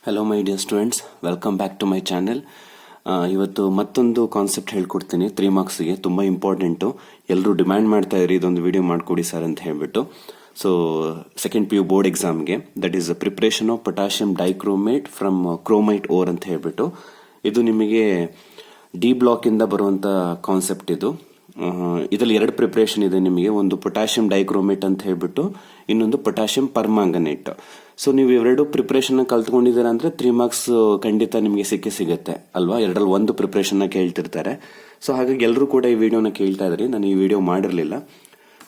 Hello my dear students, welcome back to my channel. ಇವತ್ತು ಮತ್ತೊಂದು concept ಹೇಳ್ಕೊಡ್ತೀನಿ 3 ಮಾರ್ಕ್ಸ್ಗೆ. ತುಂಬ ಇಂಪಾರ್ಟೆಂಟು. ಎಲ್ಲರೂ ಡಿಮ್ಯಾಂಡ್ ಮಾಡ್ತಾ ಇರಿ ಇದೊಂದು ವಿಡಿಯೋ ಮಾಡಿಕೊಡಿ ಸರ್ ಅಂತ ಹೇಳ್ಬಿಟ್ಟು. ಸೊ ಸೆಕೆಂಡ್ PU ಬೋರ್ಡ್ ಎಕ್ಸಾಮ್ಗೆ, that is preparation of potassium dichromate from chromite ore ಅಂತ ಹೇಳ್ಬಿಟ್ಟು. ಇದು ನಿಮಗೆ ಡಿ ಬ್ಲಾಕಿಂದ ಬರುವಂಥ ಕಾನ್ಸೆಪ್ಟ್ ಇದು. ಇದರಲ್ಲಿ 2 ಪ್ರಿಪ್ರೇಷನ್ ಇದೆ ನಿಮಗೆ. ಒಂದು ಪೊಟ್ಯಾಷಿಯಂ ಡೈಕ್ರೋಮೇಟ್ ಅಂತ ಹೇಳ್ಬಿಟ್ಟು, ಇನ್ನೊಂದು ಪೊಟ್ಯಾಷಿಯಂ ಪರ್ಮಾಂಗನೇಟ್. ಸೊ ನೀವು ಇವೆರಡು ಪ್ರಿಪ್ರೇಷನ್ ಕಲ್ತ್ಕೊಂಡಿದ್ದೀರಾ ಅಂದ್ರೆ 3 ಮಾರ್ಕ್ಸ್ ಖಂಡಿತ ನಿಮಗೆ ಸಿಗುತ್ತೆ ಅಲ್ವಾ. ಎರಡರಲ್ಲಿ ಒಂದು ಪ್ರಿಪ್ರೇಷನ್ ಕೇಳ್ತಿರ್ತಾರೆ. ಸೊ ಹಾಗಾಗಿ ಎಲ್ಲರೂ ಕೂಡ ಈ ವಿಡಿಯೋನ ಕೇಳ್ತಾ ಇದ್ರಿ. ನಾನು ಈ ವಿಡಿಯೋ ಮಾಡಿರಲಿಲ್ಲ.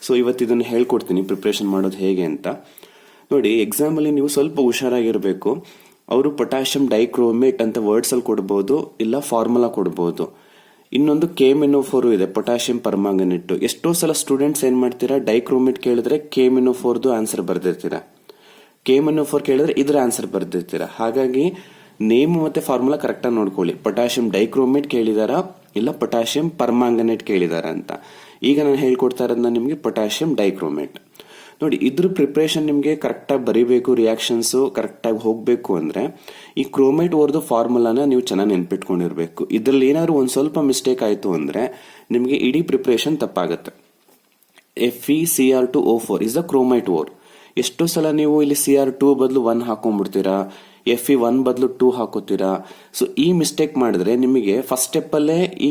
ಸೊ ಇವತ್ತು ಇದನ್ನು ಹೇಳ್ಕೊಡ್ತೀನಿ ಪ್ರಿಪ್ರೇಷನ್ ಮಾಡೋದು ಹೇಗೆ ಅಂತ. ನೋಡಿ, ಎಕ್ಸಾಮ್ ಅಲ್ಲಿ ನೀವು ಸ್ವಲ್ಪ ಹುಷಾರಾಗಿರ್ಬೇಕು. ಅವರು ಪೊಟ್ಯಾಷಿಯಂ ಡೈಕ್ರೋಮೇಟ್ ಅಂತ ವರ್ಡ್ಸ್ ಅಲ್ಲಿ ಕೊಡ್ಬೋದು, ಇಲ್ಲ ಫಾರ್ಮುಲಾ ಕೊಡ್ಬೋದು. ಇನ್ನೊಂದು KMnO4 ಇದೆ, ಪೊಟ್ಯಾಷಿಯಂ ಪರ್ಮಾಂಗನೇಟ್. ಎಷ್ಟೋ ಸಲ ಸ್ಟೂಡೆಂಟ್ಸ್ ಏನ್ ಮಾಡ್ತೀರಾ, ಡೈಕ್ರೋಮೇಟ್ ಕೇಳಿದ್ರೆ KMnO4 ಆನ್ಸರ್ ಬರ್ದಿರ್ತೀರಾ, KMnO4 ಕೇಳಿದ್ರೆ ಇದ್ರ ಆನ್ಸರ್ ಬರ್ದಿರ್ತೀರಾ. ಹಾಗಾಗಿ ನೇಮ್ ಮತ್ತೆ ಫಾರ್ಮುಲಾ ಕರೆಕ್ಟ್ ಆಗಿ ನೋಡ್ಕೊಳ್ಳಿ. ಪೊಟ್ಯಾಷಿಯಂ ಡೈಕ್ರೋಮೇಟ್ ಕೇಳಿದಾರಾ ಇಲ್ಲ ಪೊಟ್ಯಾಷಿಯಂ ಪರ್ಮಾಂಗನೇಟ್ ಕೇಳಿದಾರ ಅಂತ. ಈಗ ನಾನು ಹೇಳ್ಕೊಡ್ತಾ ಇರೋದನ್ನ ನಿಮಗೆ ಪೊಟ್ಯಾಷಿಯಂ ಡೈಕ್ರೋಮೇಟ್. ನೋಡಿ, ಇದ್ರ ಪ್ರಿಪ್ರೇಷನ್ ನಿಮಗೆ ಕರೆಕ್ಟಾಗಿ ಬರೀಬೇಕು, ರಿಯಾಕ್ಷನ್ಸ್ ಕರೆಕ್ಟಾಗಿ ಹೋಗಬೇಕು ಅಂದ್ರೆ ಈ ಕ್ರೋಮೈಟ್ ಓರ್ದು ಫಾರ್ಮುಲಾನ ನೀವು ಚೆನ್ನಾಗಿ ನೆನ್ಪಿಟ್ಕೊಂಡಿರ್ಬೇಕು. ಇದ್ರಲ್ಲಿ ಏನಾದ್ರು ಒಂದ್ ಸ್ವಲ್ಪ ಮಿಸ್ಟೇಕ್ ಆಯ್ತು ಅಂದ್ರೆ ನಿಮಗೆ ಇಡೀ ಪ್ರಿಪ್ರೇಷನ್ ತಪ್ಪಾಗುತ್ತೆ. FeCr2O4 is the chromite or. ಎಷ್ಟೋ ಸಲ ನೀವು ಇಲ್ಲಿ Cr2 ಬದಲು 1 ಹಾಕೊಂಡ್ಬಿಡ್ತೀರಾ, Fe1 ಬದಲು 2 ಹಾಕೋತೀರಾ. ಸೊ ಈ ಮಿಸ್ಟೇಕ್ ಮಾಡಿದ್ರೆ ನಿಮಗೆ ಫಸ್ಟ್ ಸ್ಟೆಪ್ ಅಲ್ಲೇ ಈ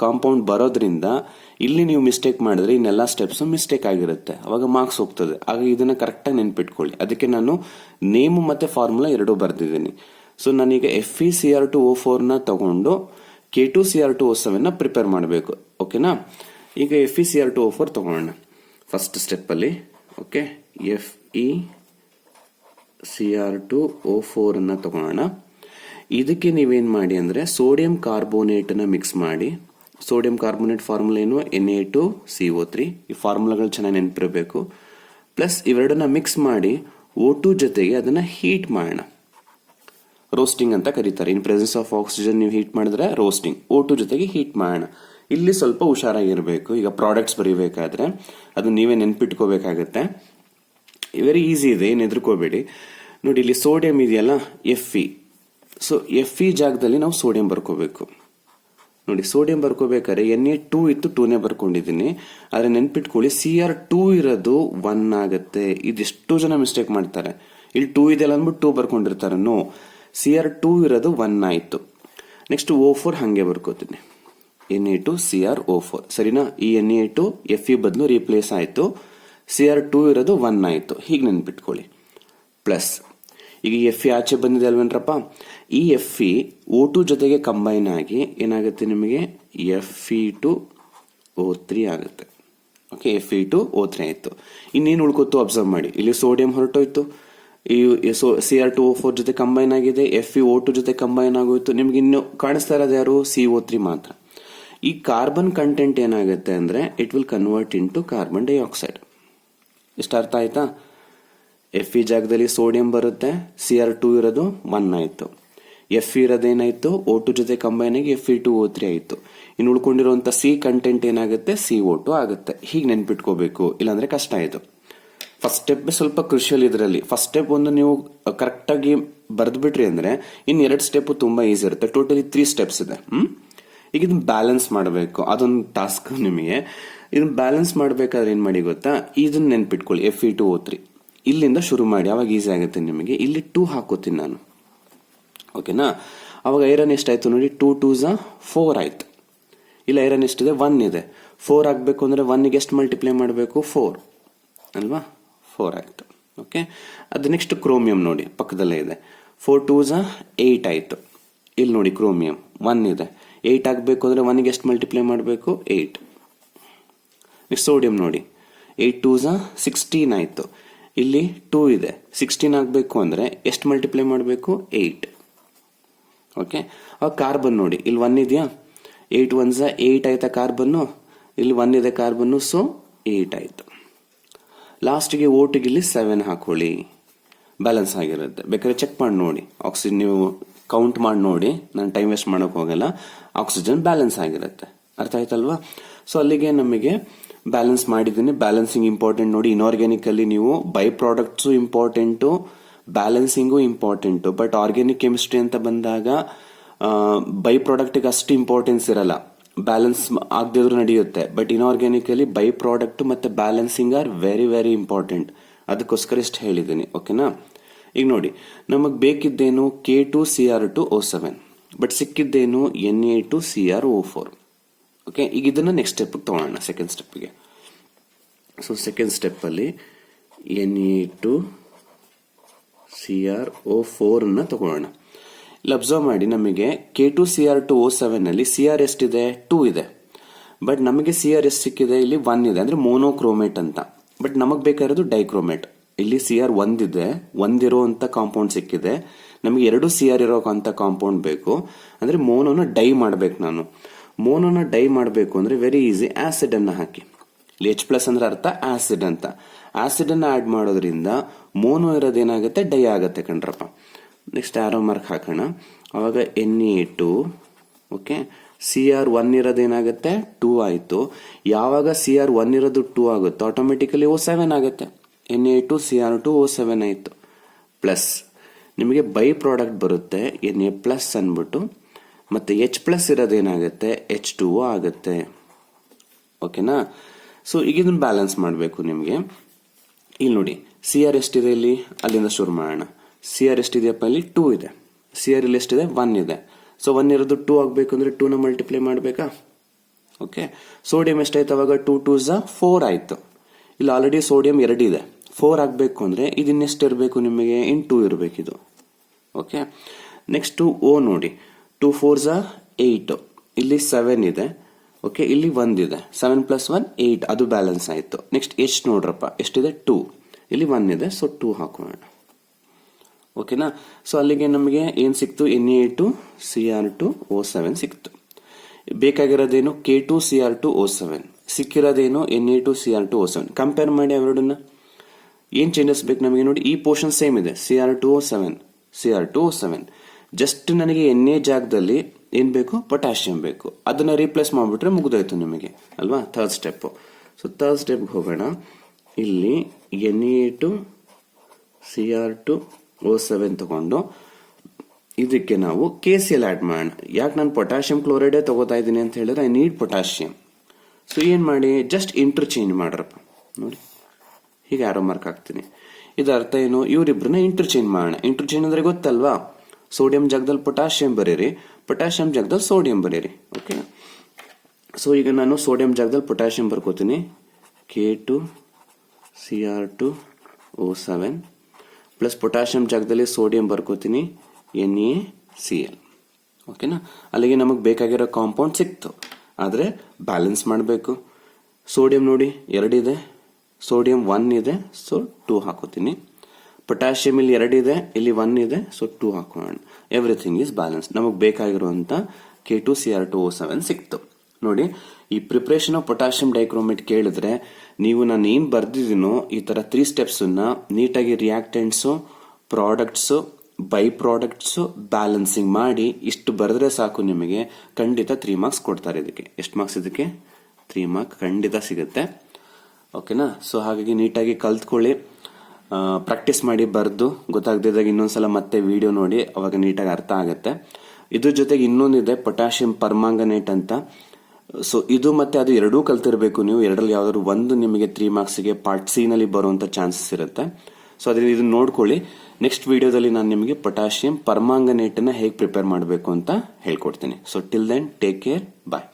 ಕಾಂಪೌಂಡ್ ಬರೋದ್ರಿಂದ ಇಲ್ಲಿ ನೀವು ಮಿಸ್ಟೇಕ್ ಮಾಡಿದ್ರೆ ಇನ್ನೆಲ್ಲ ಸ್ಟೆಪ್ಸ್ ಮಿಸ್ಟೇಕ್ ಆಗಿರುತ್ತೆ, ಅವಾಗ ಮಾರ್ಕ್ಸ್ ಹೋಗ್ತದೆ. ಆಗ ಇದನ್ನ ಕರೆಕ್ಟಾಗಿ ನೆನ್ಪಿಟ್ಕೊಳ್ಳಿ. ಅದಕ್ಕೆ ನಾನು ನೇಮ್ ಮತ್ತೆ ಫಾರ್ಮುಲಾ ಎರಡೂ ಬರ್ದಿದ್ದೀನಿ. ಸೊ ನಾನೀಗ FeCr2O4 ನ ತಗೊಂಡು K2Cr2O7 ನ ಪ್ರಿಪೇರ್ ಮಾಡಬೇಕು. ಓಕೆನಾ? ಈಗ FeCr2O4 ತಗೊಳ್ಳೋಣ ಫಸ್ಟ್ ಸ್ಟೆಪ್ ಅಲ್ಲಿ. ಓಕೆ, FeCr2O4 ಅನ್ನ ತಗೊಳ್ಳೋಣ. ಇದಕ್ಕೆ ನೀವೇನ್ ಮಾಡಿ ಅಂದ್ರೆ ಸೋಡಿಯಂ ಕಾರ್ಬೋನೇಟ್ ನ ಮಿಕ್ಸ್ ಮಾಡಿ. ಸೋಡಿಯಂ ಕಾರ್ಬೋನೇಟ್ ಫಾರ್ಮುಲಾ ಏನು? Na2CO3. ಈ ಫಾರ್ಮುಲಾಗಳು ಚೆನ್ನಾಗಿ ನೆನಪಿರಬೇಕು. ಪ್ಲಸ್ ಇವೆರಡನ್ನ ಮಿಕ್ಸ್ ಮಾಡಿ O2 ಜೊತೆಗೆ ಅದನ್ನ ಹೀಟ್ ಮಾಡೋಣ. ರೋಸ್ಟಿಂಗ್ ಅಂತ ಕರೀತಾರೆ. ಇನ್ ಪ್ರೆಸೆನ್ಸ್ ಆಫ್ ಆಕ್ಸಿಜನ್ ನೀವು ಹೀಟ್ ಮಾಡಿದ್ರೆ ರೋಸ್ಟಿಂಗ್. O2 ಜೊತೆಗೆ ಹೀಟ್ ಮಾಡೋಣ. ಇಲ್ಲಿ ಸ್ವಲ್ಪ ಹುಷಾರಾಗಿರ್ಬೇಕು. ಈಗ ಪ್ರಾಡಕ್ಟ್ಸ್ ಬರೀಬೇಕಾದ್ರೆ ಅದು ನೀವೇ ನೆನ್ಪಿಟ್ಕೋಬೇಕಾಗತ್ತೆ. ವೆರಿ ಈಸಿ ಇದೆ, ಏನು ಹೆದರ್ಕೋಬೇಡಿ. ನೋಡಿ, ಇಲ್ಲಿ ಸೋಡಿಯಂ ಇದೆಯಲ್ಲ, Fe. ಸೊ Fe ಜಾಗದಲ್ಲಿ ನಾವು ಸೋಡಿಯಂ ಬರ್ಕೋಬೇಕು. ನೋಡಿ, ಸೋಡಿಯಂ ಬರ್ಕೋಬೇಕಾದ್ರೆ Na2 ಇತ್ತು, 2ನೇ ಬರ್ಕೊಂಡಿದ್ದೀನಿ. ಆದ್ರೆ ನೆನ್ಪಿಟ್ಕೊಳ್ಳಿ, Cr2 ಇರೋದು 1 ಆಗತ್ತೆ. ಇದೆಷ್ಟು ಜನ ಮಿಸ್ಟೇಕ್ ಮಾಡ್ತಾರೆ. ಇಲ್ಲಿ 2 ಇದೆಲ್ಲ ಅಂದ್ಬಿಟ್ಟು 2 ಬರ್ಕೊಂಡಿರ್ತಾರೆ. ನೋ, Cr2 ಇರೋದು 1 ಆಯ್ತು. ನೆಕ್ಸ್ಟ್ O4 ಹಂಗೆ ಬರ್ಕೋತೀನಿ, Na2Cr O4. ಸರಿನಾ? ಈ Na2 Fe ಬದಲು ರೀಪ್ಲೇಸ್ ಆಯ್ತು, Cr2 ಇರೋದು 1 ಆಯ್ತು. ಹೀಗೆ ನೆನ್ಪಿಟ್ಕೊಳ್ಳಿ. ಪ್ಲಸ್ ಈಗ Fe ಆಚೆ ಬಂದಿದೆ ಅಲ್ವೇನ್ರಪ್ಪ, ಈ Fe O2 ಜೊತೆಗೆ ಕಂಬೈನ್ ಆಗಿ ಏನಾಗುತ್ತೆ ನಿಮಗೆ? Fe2O3 ಆಗುತ್ತೆ. ಓಕೆ, Fe2O3 ಆಯ್ತು. ಇನ್ನೇನು ಉಳ್ಕೊತ್ತು ಅಬ್ಸರ್ವ್ ಮಾಡಿ. ಇಲ್ಲಿ ಸೋಡಿಯಂ ಹೊರಟೋಯ್ತು, ಈ Cr2O4 ಜೊತೆ ಕಂಬೈನ್ ಆಗಿದೆ, FeO2 ಜೊತೆ ಕಂಬೈನ್ ಆಗೋಯ್ತು. ನಿಮ್ಗೆ ಇನ್ನು ಕಾಣಿಸ್ತಾ ಇರೋದು ಯಾರು? CO3 ಮಾತ್ರ. ಈ ಕಾರ್ಬನ್ ಕಂಟೆಂಟ್ ಏನಾಗುತ್ತೆ ಅಂದ್ರೆ it will convert into carbon dioxide. ಇಷ್ಟ ಅರ್ಥ ಆಯ್ತಾ? Fe ಜಾಗದಲ್ಲಿ ಸೋಡಿಯಂ ಬರುತ್ತೆ, Cr2 ಇರೋದು 1 ಆಯ್ತು. Fe ಇರೋದೇನಾಯ್ತು? O2 ಜೊತೆ ಕಂಬೈನ್ ಆಗಿ Fe2O3 ಆಯ್ತು. ಇನ್ನು ಉಳ್ಕೊಂಡಿರುವಂತ C ಕಂಟೆಂಟ್ ಏನಾಗುತ್ತೆ? CO2 ಆಗುತ್ತೆ. ಹೀಗೆ ನೆನ್ಪಿಟ್ಕೋಬೇಕು, ಇಲ್ಲಾಂದ್ರೆ ಕಷ್ಟ ಆಯ್ತು. ಫಸ್ಟ್ ಸ್ಟೆಪ್ ಸ್ವಲ್ಪ ಕ್ರಿಷಿಯಲ್ ಇದರಲ್ಲಿ. ಫಸ್ಟ್ ಸ್ಟೆಪ್ ಒಂದು ನೀವು ಕರೆಕ್ಟ್ ಆಗಿ ಬರ್ದ್ಬಿಟ್ರಿ ಅಂದ್ರೆ ಇನ್ 2 ಸ್ಟೆಪ್ ತುಂಬಾ ಈಸಿ ಇರುತ್ತೆ. ಟೋಟಲಿ 3 ಸ್ಟೆಪ್ಸ್ ಇದೆ. ಈಗ ಇದನ್ನ ಬ್ಯಾಲೆನ್ಸ್ ಮಾಡಬೇಕು, ಅದೊಂದು ಟಾಸ್ಕ್ ನಿಮಗೆ. ಇದನ್ನ ಬ್ಯಾಲೆನ್ಸ್ ಮಾಡಬೇಕಾದ್ರೆ ಏನ್ ಮಾಡಿ ಗೊತ್ತಾ? ಇದನ್ನ ನೆನ್ಪಿಟ್ಕೊಳ್ಳಿ, Fe2O3 ಇಲ್ಲಿಂದ ಶುರು ಮಾಡಿ, ಅವಾಗ ಈಸಿ ಆಗುತ್ತೆ ನಿಮಗೆ. ಇಲ್ಲಿ 2 ಹಾಕೋತೀನಿ ನಾನು. ಓಕೆನಾ? ಅವಾಗ ಐರನ್ ಎಷ್ಟಾಯ್ತು ನೋಡಿ? 2 2s 4 ಆಯ್ತು. ಇಲ್ಲ, ಐರನ್ ಎಷ್ಟಿದೆ? 1 ಇದೆ. 4 ಆಗ್ಬೇಕು ಅಂದ್ರೆ 1ಗೆ ಎಷ್ಟು ಮಲ್ಟಿಪ್ಲೈ ಮಾಡಬೇಕು? 4 ಅಲ್ವಾ? 4 ಆಯ್ತು. ಓಕೆ, ಅದು ನೆಕ್ಸ್ಟ್ ಕ್ರೋಮಿಯಂ ನೋಡಿ, ಪಕ್ಕದಲ್ಲೇ ಇದೆ. 4 2s 8 ಆಯ್ತು. ಇಲ್ಲಿ ನೋಡಿ, ಕ್ರೋಮಿಯಂ 1 ಇದೆ. 8 ಆಗ್ಬೇಕು ಅಂದ್ರೆ 1ಗೆ ಎಷ್ಟು ಮಲ್ಟಿಪ್ಲೈ ಮಾಡಬೇಕು? 8. ನೆಕ್ಸ್ಟ್ ಸೋಡಿಯಂ ನೋಡಿ, 8 2s 16 ಆಯ್ತು. ಇಲ್ಲಿ 2 ಇದೆ. 16 ಆಗ್ಬೇಕು ಅಂದ್ರೆ ಎಷ್ಟು ಮಲ್ಟಿಪ್ಲೈ ಮಾಡಬೇಕು? 8. ಓಕೆ, ಅವಾಗ ಕಾರ್ಬನ್ ನೋಡಿ, ಇಲ್ಲಿ 1 ಇದೆಯಾ? 8 1s 8 ಆಯ್ತಾ ಕಾರ್ಬನ್ನು. ಇಲ್ಲಿ 1 ಇದೆ ಕಾರ್ಬನ್ನು, ಸೊ 8 ಆಯ್ತು. ಲಾಸ್ಟ್ಗೆ ಓಟಿಗೆ ಇಲ್ಲಿ 7 ಹಾಕೊಳ್ಳಿ, ಬ್ಯಾಲೆನ್ಸ್ ಆಗಿರುತ್ತೆ. ಬೇಕಾದ್ರೆ ಚೆಕ್ ಮಾಡಿ ನೋಡಿ, ಆಕ್ಸಿಜನ್ ನೀವು ಕೌಂಟ್ ಮಾಡಿ ನೋಡಿ, ನಾನು ಟೈಮ್ ವೇಸ್ಟ್ ಮಾಡೋಕೆ ಹೋಗಲ್ಲ. ಆಕ್ಸಿಜನ್ ಬ್ಯಾಲೆನ್ಸ್ ಆಗಿರುತ್ತೆ. ಅರ್ಥ ಆಯ್ತಲ್ವಾ? ಸೊ ಅಲ್ಲಿಗೆ ನಮಗೆ ಬ್ಯಾಲೆನ್ಸ್ ಮಾಡಿದ್ದೀನಿ. ಬ್ಯಾಲೆನ್ಸಿಂಗ್ ಇಂಪಾರ್ಟೆಂಟ್ ನೋಡಿ. ಇನ್ಆರ್ಗ್ಯಾನಿಕ್ ಅಲ್ಲಿ ನೀವು by products important, balancing important. But organic chemistry ಅಂತ ಬಂದಾಗ ಬೈ ಪ್ರಾಡಕ್ಟ್ಗೆ ಅಷ್ಟು ಇಂಪಾರ್ಟೆನ್ಸ್ ಇರಲ್ಲ, ಬ್ಯಾಲೆನ್ಸ್ ಆಗದಿದ್ರು ನಡೆಯುತ್ತೆ. ಬಟ್ ಇನ್ಆರ್ಗ್ಯಾನಿಕ್ ಅಲ್ಲಿ ಬೈ ಪ್ರಾಡಕ್ಟ್ ಮತ್ತೆ balancing are very very important. ಅದಕ್ಕೋಸ್ಕರ ಇಷ್ಟು ಹೇಳಿದ್ದೀನಿ, ಓಕೆನಾ. ಈಗ ನೋಡಿ, ನಮಗೆ ಬೇಕಿದ್ದೇನು K2Cr2O7, ಬಟ್ ಸಿಕ್ಕಿದ್ದೇನು Na2Cr2O4. ಓಕೆ, ಈಗ ಇದನ್ನ ನೆಕ್ಸ್ಟ್ ಸ್ಟೆಪ್ ತಗೊಳ್ಳೋಣ, ಸೆಕೆಂಡ್ ಸ್ಟೆಪ್ಗೆ. ಸೊ ಸೆಕೆಂಡ್ ಸ್ಟೆಪ್ ಅಲ್ಲಿ Na2Cr2O4 ತಗೊಳ್ಳೋಣ. ಇಲ್ಲಿ ಅಬ್ಸರ್ವ್ ಮಾಡಿ, ನಮಗೆ K2Cr2O7 ಅಲ್ಲಿ CR ಎಷ್ಟಿದೆ? 2 ಇದೆ. ಬಟ್ ನಮಗೆ CR ಎಷ್ಟು ಸಿಕ್ಕಿದೆ? ಇಲ್ಲಿ 1 ಇದೆ, ಅಂದ್ರೆ ಮೋನೋಕ್ರೋಮೇಟ್ ಅಂತ. ಬಟ್ ನಮಗ್ ಬೇಕಾಗಿರೋದು ಡೈಕ್ರೋಮೇಟ್. ಇಲ್ಲಿ CR 1 ಇದೆ, ಒಂದಿರೋ ಅಂತ ಕಾಂಪೌಂಡ್ ಸಿಕ್ಕಿದೆ. ನಮಗೆ 2 CR ಇರೋ ಅಂತ ಕಾಂಪೌಂಡ್ ಬೇಕು. ಅಂದ್ರೆ ಮೋನೋನ ಡೈ ಮಾಡ್ಬೇಕು ನಾನು. ಮೋನೋನ ಡೈ ಮಾಡಬೇಕು ಅಂದ್ರೆ ವೆರಿ ಈಸಿ, ಆಸಿಡ್ ಅನ್ನ ಹಾಕಿ. ಇಲ್ಲಿ H+ ಅಂದ್ರೆ ಅರ್ಥ ಆಸಿಡ್ ಅಂತ. ಆಸಿಡ್ ಅನ್ನ ಆಡ್ ಮಾಡೋದ್ರಿಂದ ಮೋನೋ ಇರೋದೇನಾಗುತ್ತೆ? ಡೈ ಆಗುತ್ತೆ ಕಣ್ರಪ್ಪ. ನೆಕ್ಸ್ಟ್ ಆರೋ ಮಾರ್ಕ್ ಹಾಕೋಣ. ಅವಾಗ Na2, ಓಕೆ, CR1 ಇರೋದೇನಾಗುತ್ತೆ? 2 ಆಯ್ತು. ಯಾವಾಗ CR1 ಇರೋದು 2 ಆಗುತ್ತೆ, ಆಟೋಮೆಟಿಕಲಿ O7 ಆಗುತ್ತೆ. Na2Cr2O7 ಆಯ್ತು. ಪ್ಲಸ್ ನಿಮಗೆ ಬೈ ಪ್ರಾಡಕ್ಟ್ ಬರುತ್ತೆ Na+ ಅನ್ಬಿಟ್ಟು, ಮತ್ತೆ H+ ಇರೋದೇನಾಗುತ್ತೆ? H2O ಆಗುತ್ತೆ. ಓಕೆನಾ. ಸೊ ಈಗ ಇದನ್ನ ಬ್ಯಾಲೆನ್ಸ್ ಮಾಡಬೇಕು ನಿಮಗೆ. ಇಲ್ಲಿ ನೋಡಿ, CR ಎಷ್ಟಿದೆ ಇಲ್ಲಿ? ಅಲ್ಲಿಂದ ಶುರು ಮಾಡೋಣ. CR ಎಷ್ಟಿದೆಯಪ್ಪ? ಇಲ್ಲಿ 2 ಇದೆ. CR ಇಲ್ಲಿ ಎಷ್ಟಿದೆ? 1 ಇದೆ. ಸೊ 1 ಇರೋದು 2 ಆಗ್ಬೇಕು ಅಂದ್ರೆ 2 ನ ಮಲ್ಟಿಪ್ಲೈ ಮಾಡಬೇಕಾ? ಓಕೆ. ಸೋಡಿಯಂ ಎಷ್ಟಾಯ್ತು ಅವಾಗ? 2 2s 4 ಆಯ್ತು. ಇಲ್ಲಿ ಆಲ್ರೆಡಿ ಸೋಡಿಯಂ 2 ಇದೆ. 4 ಆಗ್ಬೇಕು ಅಂದ್ರೆ ಇದನ್ನೆಷ್ಟು ಇರಬೇಕು ನಿಮಗೆ? 2 ಇರಬೇಕಿದು. ಓಕೆ. ನೆಕ್ಸ್ಟ್ O ನೋಡಿ, 2 4s 8. ಇಲ್ಲಿ 7 ಇದೆ. ಓಕೆ, ಇಲ್ಲಿ 1 ಇದೆ. 7 + 1 8, ಅದು ಬ್ಯಾಲೆನ್ಸ್ ಆಯ್ತು. ನೆಕ್ಸ್ಟ್ H ನೋಡ್ರಪ್ಪ, ಎಷ್ಟಿದೆ? 2. ಇಲ್ಲಿ 1 ಇದೆ, ಸೊ 2 ಹಾಕೋಣ. ಓಕೆನಾ. ಸೊ ಅಲ್ಲಿಗೆ ನಮಗೆ ಏನ್ ಸಿಕ್ತು? Na2Cr2O7 ಸಿಕ್ತು. ಬೇಕಾಗಿರೋದೇನು? K2Cr2O7. ಸಿಕ್ಕಿರೋದೇನು? Na2Cr2O7. ಕಂಪೇರ್ ಮಾಡಿ ಅವೆರಡನ್ನ. ಏನ್ ಚೇಂಜಸ್ ಬೇಕು ನಮಗೆ? ನೋಡಿ, ಈ ಪೋರ್ಷನ್ ಸೇಮ್ ಇದೆ, Cr2O7. ಜಸ್ಟ್ ನನಗೆ Na ಜಾಗದಲ್ಲಿ ಏನ್ ಬೇಕು? ಪೊಟ್ಯಾಷಿಯಂ ಬೇಕು. ಅದನ್ನ ರೀಪ್ಲೇಸ್ ಮಾಡ್ಬಿಟ್ರೆ ಮುಗಿದೋಯ್ತು ನಿಮಗೆ, ಅಲ್ವಾ? Third step. So third step ಹೋಗೋಣ. ಇಲ್ಲಿ Na2Cr2O7 ತಗೊಂಡು ಇದಕ್ಕೆ ನಾವು KCl ಆಡ್ ಮಾಡೋಣ. ಯಾಕೆ ನಾನು ಪೊಟ್ಯಾಷಿಯಂ ಕ್ಲೋರೈಡೇ ತಗೋತಾ ಇದ್ದೀನಿ ಅಂತ ಹೇಳಿದ್ರೆ ಐ ನೀಡ್ ಪೊಟ್ಯಾಷಿಯಂ. ಸೊ ಏನ್ ಮಾಡಿ, ಜಸ್ಟ್ ಇಂಟರ್ಚೇಂಜ್ ಮಾಡ್ರಪ್ಪ. ನೋಡಿ, ಹೀಗೆ ಆರೋ ಮಾರ್ಕ್ ಹಾಕ್ತೀನಿ. ಇದರ ಅರ್ಥ ಏನು? ಇವರಿಬ್ರನ್ನ ಇಂಟರ್ಚೇಂಜ್ ಮಾಡೋಣ. ಇಂಟರ್ಚೇಂಜ್ ಅಂದ್ರೆ ಗೊತ್ತಲ್ವಾ? ಸೋಡಿಯಂ ಜಾಗದಲ್ಲಿ ಪೊಟ್ಯಾಷಿಯಂ ಬರೀರಿ, ಪೊಟ್ಯಾಷಿಯಂ ಜಾಗದಲ್ಲಿ ಸೋಡಿಯಂ ಬರೀರಿ. ಓಕೆ. ಸೊ ಈಗ ನಾನು ಸೋಡಿಯಂ ಜಾಗದಲ್ಲಿ ಪೊಟ್ಯಾಷಿಯಂ ಬರ್ಕೋತೀನಿ. K2Cr2O7 ಪ್ಲಸ್ ಪೊಟ್ಯಾಷಿಯಂ ಜಾಗದಲ್ಲಿ ಸೋಡಿಯಂ ಬರ್ಕೋತೀನಿ, NaCl. ಓಕೆನಾ. ಅಲ್ಲಿಗೆ ನಮಗೆ ಬೇಕಾಗಿರೋ ಕಾಂಪೌಂಡ್ ಸಿಕ್ತು. ಆದ್ರೆ ಬ್ಯಾಲೆನ್ಸ್ ಮಾಡಬೇಕು. ಸೋಡಿಯಂ ನೋಡಿ 2 ಇದೆ, ಸೋಡಿಯಂ 1 ಇದೆ, ಸೊ 2 ಹಾಕೋತೀನಿ. ಪೊಟ್ಯಾಷಿಯಂ ಇಲ್ಲಿ 2 ಇದೆ, ಇಲ್ಲಿ 1 ಇದೆ, ಸೊ 2 ಹಾಕೋಣ. Everything is balance. ನಮಗೆ ಬೇಕಾಗಿರುವಂತ K2Cr2O7 ಸಿಕ್ತು. ನೋಡಿ, ಈ ಪ್ರಿಪರೇಷನ್ ಆಫ್ ಪೊಟ್ಯಾಷಿಯಂ ಡೈಕ್ರೋಮೇಟ್ ಕೇಳಿದ್ರೆ ನೀವು ನಾನು ಏನ್ ಬರ್ದಿದ್ದೀನೋ ಈ ತರ 3 ಸ್ಟೆಪ್ಸ್ ನೀಟಾಗಿ reactants, products, by products balancing ಮಾಡಿ ಇಷ್ಟು ಬರೆದ್ರೆ ಸಾಕು, ನಿಮಗೆ ಖಂಡಿತ 3 ಮಾರ್ಕ್ಸ್ ಕೊಡ್ತಾರೆ. ಇದಕ್ಕೆ ಎಷ್ಟು ಮಾರ್ಕ್ಸ್? ಇದಕ್ಕೆ 3 ಮಾರ್ಕ್ ಖಂಡಿತ ಸಿಗುತ್ತೆ. ಓಕೆನಾ. ಸೊ ಹಾಗಾಗಿ ನೀಟಾಗಿ ಕಲ್ತ್ಕೊಳ್ಳಿ, ಪ್ರಾಕ್ಟೀಸ್ ಮಾಡಿ, ಬರ್ದು ಗೊತ್ತಾಗದಿದ್ದಾಗ ಇನ್ನೊಂದ್ಸಲ ಮತ್ತೆ ವಿಡಿಯೋ ನೋಡಿ, ಅವಾಗ ನೀಟಾಗಿ ಅರ್ಥ ಆಗುತ್ತೆ. ಇದ್ರ ಜೊತೆಗೆ ಇನ್ನೊಂದಿದೆ ಪೊಟ್ಯಾಷಿಯಂ ಪರ್ಮಾಂಗನೇಟ್ ಅಂತ. ಸೊ ಇದು ಮತ್ತೆ ಅದು ಎರಡೂ ಕಲ್ತಿರ್ಬೇಕು ನೀವು. ಎರಡರಲ್ಲಿ ಯಾವ್ದಾದ್ರು ಒಂದು ನಿಮಗೆ 3 ಮಾರ್ಕ್ಸ್ಗೆ ಪಾರ್ಟ್ C ನಲ್ಲಿ ಬರುವಂತ ಚಾನ್ಸಸ್ ಇರುತ್ತೆ. ಸೊ ಅದರಿಂದ ಇದನ್ನ ನೋಡ್ಕೊಳ್ಳಿ. ನೆಕ್ಸ್ಟ್ ವಿಡಿಯೋದಲ್ಲಿ ನಾನು ನಿಮಗೆ ಪೊಟ್ಯಾಷಿಯಂ ಪರ್ಮಾಂಗನೇಟ್ ಅನ್ನ ಹೇಗೆ ಪ್ರಿಪೇರ್ ಮಾಡಬೇಕು ಅಂತ ಹೇಳ್ಕೊಡ್ತೀನಿ. So till then take care, ಬಾಯ್.